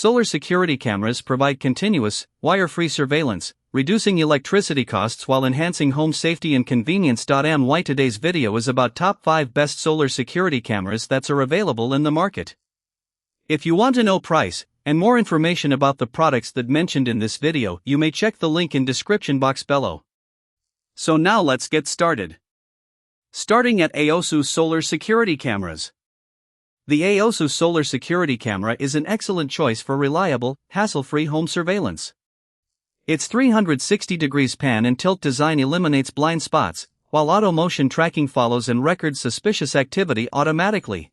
solar security cameras provide continuous, wire-free surveillance, reducing electricity costs while enhancing home safety and convenience. Today's video is about top 5 best solar security cameras that are available in the market. If you want to know price and more information about the products that mentioned in this video, you may check the link in description box below. So now let's get started. Starting at Aosu Solar Security Cameras. The Aosu Solar Security Camera is an excellent choice for reliable, hassle-free home surveillance. Its 360-degree pan and tilt design eliminates blind spots, while auto motion tracking follows and records suspicious activity automatically.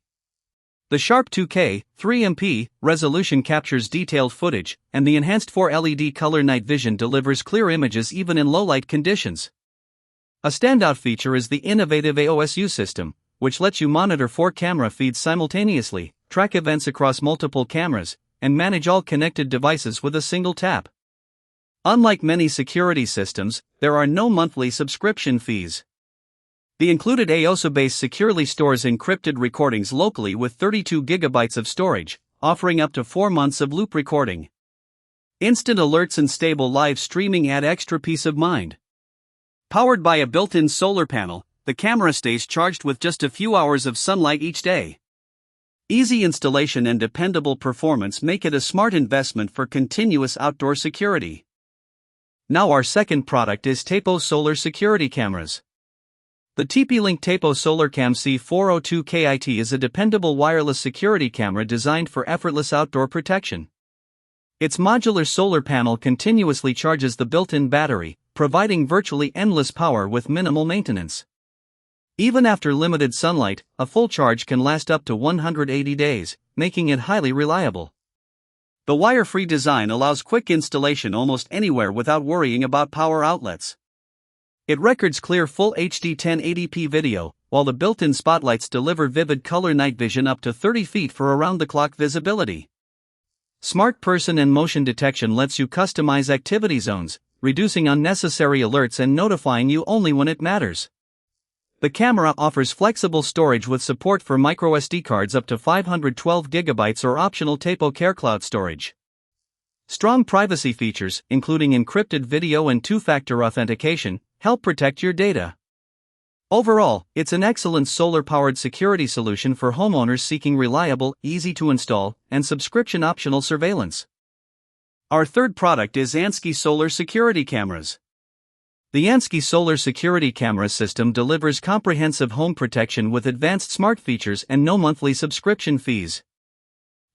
The sharp 2K, 3MP resolution captures detailed footage, and the enhanced 4LED color night vision delivers clear images even in low-light conditions. A standout feature is the innovative Aosu system, which lets you monitor 4 camera feeds simultaneously, track events across multiple cameras, and manage all connected devices with a single tap. Unlike many security systems, there are no monthly subscription fees. The included Aosu base securely stores encrypted recordings locally with 32 GB of storage, offering up to 4 months of loop recording. Instant alerts and stable live streaming add extra peace of mind. Powered by a built-in solar panel, the camera stays charged with just a few hours of sunlight each day. Easy installation and dependable performance make it a smart investment for continuous outdoor security. Now our second product is Tapo Solar Security Cameras. The TP-Link Tapo SolarCam C402 KIT is a dependable wireless security camera designed for effortless outdoor protection. Its modular solar panel continuously charges the built-in battery, providing virtually endless power with minimal maintenance. Even after limited sunlight, a full charge can last up to 180 days, making it highly reliable. The wire-free design allows quick installation almost anywhere without worrying about power outlets. It records clear full HD 1080p video, while the built-in spotlights deliver vivid color night vision up to 30 feet for around-the-clock visibility. Smart person and motion detection lets you customize activity zones, reducing unnecessary alerts and notifying you only when it matters. The camera offers flexible storage with support for microSD cards up to 512 GB or optional Tapo CareCloud storage. Strong privacy features, including encrypted video and two-factor authentication, help protect your data. Overall, it's an excellent solar-powered security solution for homeowners seeking reliable, easy-to-install, and subscription-optional surveillance. Our third product is Ansque Solar Security Cameras. The Ansque Solar Security Camera system delivers comprehensive home protection with advanced smart features and no monthly subscription fees.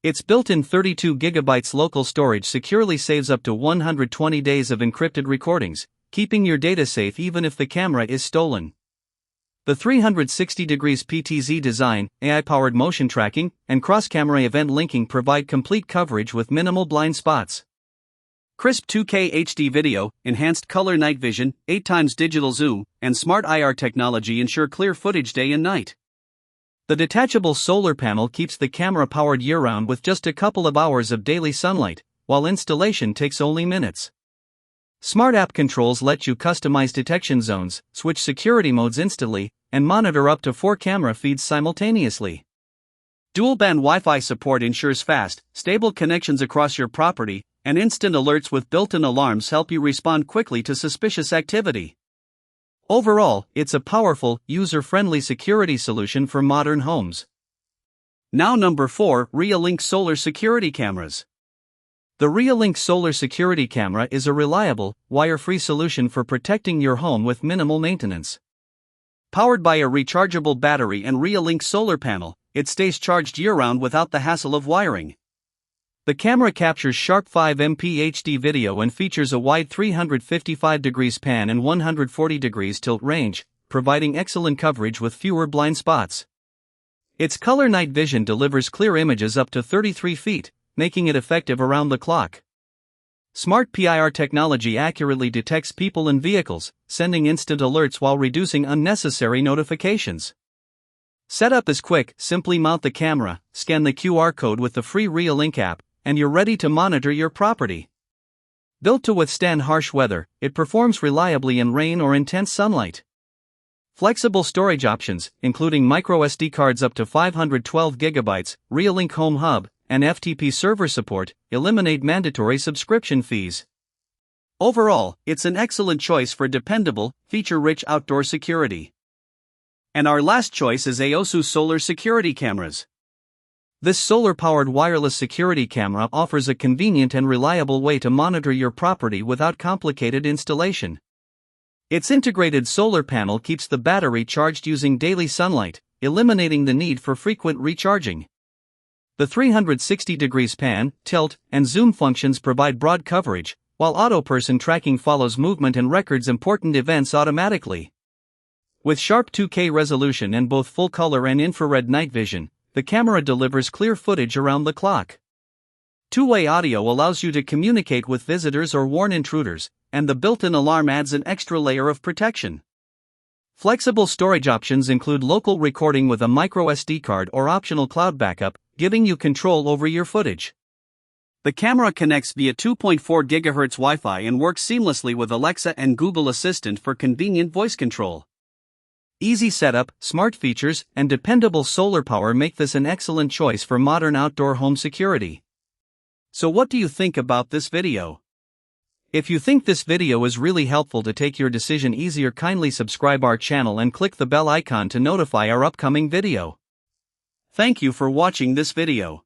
Its built-in 32 GB local storage securely saves up to 120 days of encrypted recordings, keeping your data safe even if the camera is stolen. The 360 PTZ design, AI-powered motion tracking, and cross-camera event linking provide complete coverage with minimal blind spots. Crisp 2K HD video, enhanced color night vision, 8x digital zoom, and smart IR technology ensure clear footage day and night. The detachable solar panel keeps the camera powered year-round with just a couple of hours of daily sunlight, while installation takes only minutes. Smart app controls let you customize detection zones, switch security modes instantly, and monitor up to 4 camera feeds simultaneously. Dual-band Wi-Fi support ensures fast, stable connections across your property, and instant alerts with built-in alarms help you respond quickly to suspicious activity. Overall, it's a powerful, user-friendly security solution for modern homes. Now number 4, Reolink Solar Security Cameras. The Reolink Solar Security Camera is a reliable, wire-free solution for protecting your home with minimal maintenance. Powered by a rechargeable battery and Reolink solar panel, it stays charged year-round without the hassle of wiring. The camera captures sharp 5MP HD video and features a wide 355-degree pan and 140-degree tilt range, providing excellent coverage with fewer blind spots. Its color night vision delivers clear images up to 33 feet, making it effective around the clock. Smart PIR technology accurately detects people and vehicles, sending instant alerts while reducing unnecessary notifications. Setup is quick, simply mount the camera, scan the QR code with the free Reolink app, and you're ready to monitor your property. Built to withstand harsh weather, it performs reliably in rain or intense sunlight. Flexible storage options, including microSD cards up to 512 GB, Reolink Home Hub, and FTP server support, eliminate mandatory subscription fees. Overall, it's an excellent choice for dependable, feature-rich outdoor security. And our last choice is Aosu solar security cameras. This solar-powered wireless security camera offers a convenient and reliable way to monitor your property without complicated installation. Its integrated solar panel keeps the battery charged using daily sunlight, eliminating the need for frequent recharging. The 360-degree pan, tilt, and zoom functions provide broad coverage, while auto-person tracking follows movement and records important events automatically. With sharp 2K resolution and both full-color and infrared night vision, the camera delivers clear footage around the clock. Two-way audio allows you to communicate with visitors or warn intruders, and the built-in alarm adds an extra layer of protection. Flexible storage options include local recording with a micro SD card or optional cloud backup, giving you control over your footage. The camera connects via 2.4 GHz Wi-Fi and works seamlessly with Alexa and Google Assistant for convenient voice control. Easy setup, smart features, and dependable solar power make this an excellent choice for modern outdoor home security. So what do you think about this video? If you think this video is really helpful to take your decision easier, kindly subscribe our channel and click the bell icon to notify our upcoming video. Thank you for watching this video.